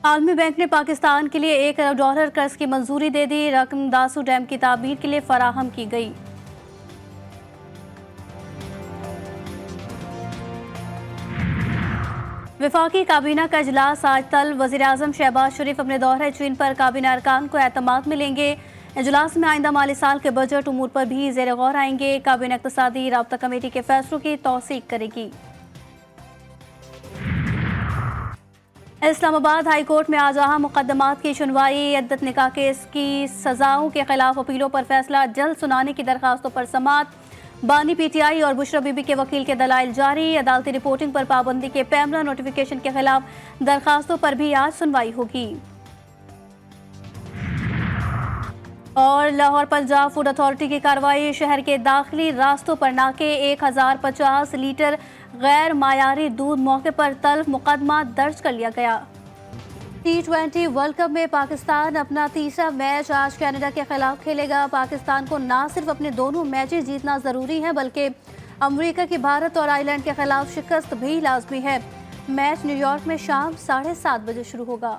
عالمی بینک نے پاکستان کے لیے $1 ارب قرض کی منظوری دے دی۔ رقم داسو ڈیم کی تعمیر کے لیے فراہم کی گئی۔ وفاقی کابینہ کا اجلاس آج طلب۔ وزیراعظم شہباز شریف اپنے دورہ چین پر کابینہ ارکان کو اعتماد میں لیں گے۔ اجلاس میں آئندہ مالی سال کے بجٹ امور پر بھی زیر غور آئیں گے۔ کابینہ اقتصادی رابطہ کمیٹی کے فیصلوں کی توثیق کرے گی۔ اسلام آباد ہائی کورٹ میں آج اہم مقدمات کی سنوائی۔ عدت نکاح کیس کی سزاؤں کے خلاف اپیلوں پر فیصلہ جلد سنانے کی درخواستوں پر سماعت۔ بانی پی ٹی آئی اور بشرا بی بی کے وکیل کے دلائل جاری۔ عدالتی رپورٹنگ پر پابندی کے پیمرا نوٹیفیکیشن کے خلاف درخواستوں پر بھی آج سنوائی ہوگی۔ اور لاہور پنجاب فوڈ اتھارٹی کی کارروائی۔ شہر کے داخلی راستوں پر ناکے۔ 1050 لیٹر غیر معیاری دودھ موقع پر تلف۔ مقدمہ درج کر لیا گیا۔ T20 ورلڈ کپ میں پاکستان اپنا تیسرا میچ آج کینیڈا کے خلاف کھیلے گا۔ پاکستان کو نہ صرف اپنے دونوں میچز جیتنا ضروری ہے بلکہ امریکہ کی بھارت اور آئی لینڈ کے خلاف شکست بھی لازمی ہے۔ میچ نیو یارک میں شام 7:30 بجے شروع ہوگا۔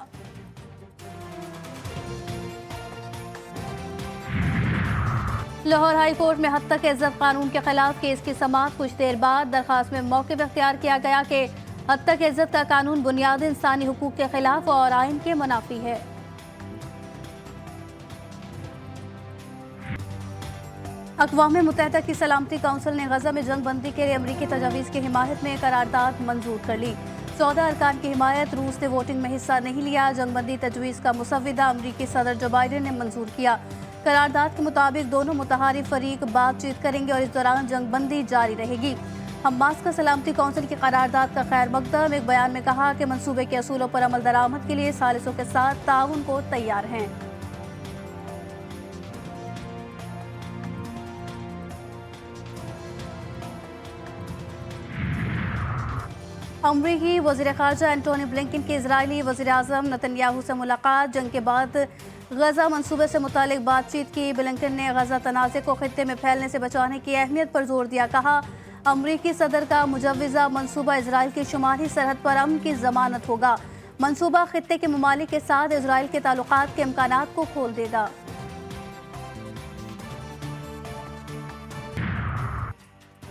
لاہور ہائی کورٹ میں حد تک عزت قانون کے خلاف کیس کی سماعت کچھ دیر بعد۔ درخواست میں موقف اختیار کیا گیا کہ حد تک عزت کا قانون بنیادی انسانی حقوق کے خلاف اور آئین کے منافی ہے۔ اقوام متحدہ کی سلامتی کونسل نے غزہ میں جنگ بندی کے لیے امریکی تجاویز کی حمایت میں قرارداد منظور کر لی۔ 14 ارکان کی حمایت۔ روس نے ووٹنگ میں حصہ نہیں لیا۔ جنگ بندی تجویز کا مسودہ امریکی صدر جو بائیڈن نے منظور کیا۔ قرارداد کے مطابق دونوں متحارب فریق بات چیت کریں گے اور اس دوران جنگ بندی جاری رہے گی۔ حماس کا سلامتی کونسل کی قرارداد کا خیر مقدم۔ ایک بیان میں کہا کہ منصوبے کے اصولوں پر عمل درآمد کے لیے ثالثوں کے ساتھ تعاون کو تیار ہیں۔ امریکی وزیر خارجہ اینٹونی بلنکن کی اسرائیلی وزیر اعظم نتن یاہو سے ملاقات۔ جنگ کے بعد غزہ منصوبے سے متعلق بات چیت کی۔ بلنکن نے غزہ تنازع کو خطے میں پھیلنے سے بچانے کی اہمیت پر زور دیا۔ کہا امریکی صدر کا مجوزہ منصوبہ اسرائیل کی شمالی سرحد پر امن کی ضمانت ہوگا۔ منصوبہ خطے کے ممالک کے ساتھ اسرائیل کے تعلقات کے امکانات کو کھول دے گا۔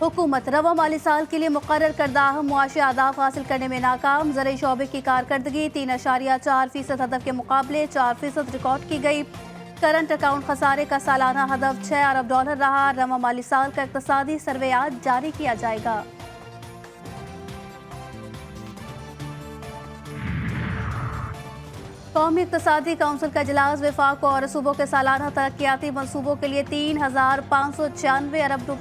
حکومت رواں مالی سال کے لیے مقرر کردہ اہم معاشی اہداف حاصل کرنے میں ناکام۔ زرعی شعبے کی کارکردگی 3.4% ہدف کے مقابلے 4% ریکارڈ کی گئی۔ کرنٹ اکاؤنٹ خسارے کا سالانہ ہدف $6 ارب رہا۔ رواں مالی سال کا اقتصادی سروے آج جاری کیا جائے گا۔ قومی اقتصادی کونسل کا اجلاس۔ وفاق اور صوبوں کے سالانہ ترقیاتی منصوبوں کے لیے $3,596 ارب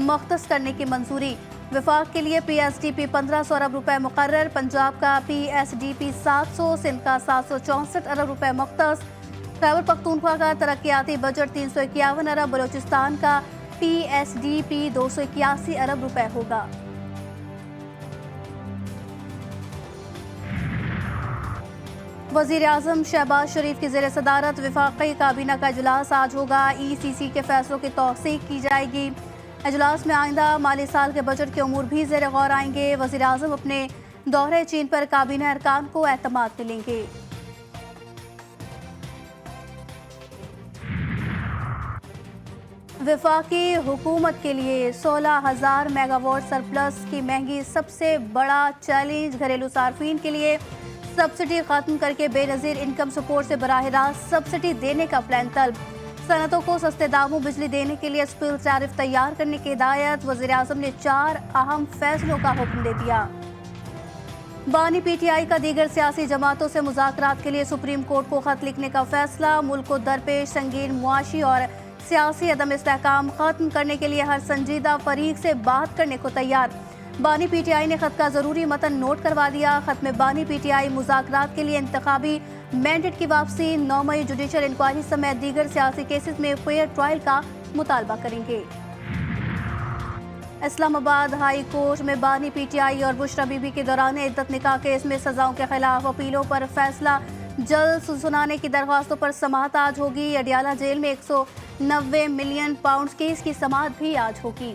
مختص کرنے کی منظوری۔ وفاق کے لیے PSDP 1500 ارب مقرر۔ پنجاب کا PSDP 700، سندھ کا 764 ارب مختص۔ خیبر پختونخوا کا ترقیاتی بجٹ 351 ارب۔ بلوچستان کا PSDP 281 ارب ہوگا۔ وزیر اعظم شہباز شریف کی زیر صدارت وفاقی کابینہ کا اجلاس آج ہوگا۔ ECC کے فیصلوں کی توثیق کی جائے گی۔ اجلاس میں آئندہ مالی سال کے بجٹ کے امور بھی زیر غور آئیں گے۔ وزیر اعظم اپنے دورہ چین پر کابینہ ارکان کو اعتماد میں لیں گے۔ وفاقی حکومت کے لیے 16,000 میگا واٹ سرپلس کی مہنگی سب سے بڑا چیلنج۔ گھریلو صارفین کے لیے سبسڈی ختم کر کے بے نظیر انکم سپورٹ سے براہ راست سبسڈی دینے کا پلان طلب۔ صنعتوں کو سستے داموں بجلی دینے کے لیے اسپیڈ ٹیرف تیار کرنے کی ہدایت۔ وزیر اعظم نے 4 اہم فیصلوں کا حکم دے دیا۔ بانی پی ٹی آئی کا دیگر سیاسی جماعتوں سے مذاکرات کے لیے سپریم کورٹ کو خط لکھنے کا فیصلہ۔ ملک کو درپیش سنگین معاشی اور سیاسی عدم استحکام ختم کرنے کے لیے ہر سنجیدہ فریق سے بات کرنے کو تیار۔ بانی پی ٹی آئی نے خط کا ضروری متن نوٹ کروا دیا۔ خط میں بانی پی ٹی آئی مذاکرات کے لیے انتخابی مینڈیٹ کی واپسی، 9 مئی جوڈیشل انکوائری سمیت دیگر سیاسی کیسز میں فیئر ٹرائل کا مطالبہ کریں گے۔ اسلام آباد ہائی کورٹ میں بانی پی ٹی آئی اور بشرا بی بی کے دوران عدت نکاح کیس میں سزاؤں کے خلاف اپیلوں پر فیصلہ جلد سنانے کی درخواستوں پر سماعت آج ہوگی۔ اڈیالہ جیل میں $190 ملین کیس کی سماعت بھی آج ہوگی۔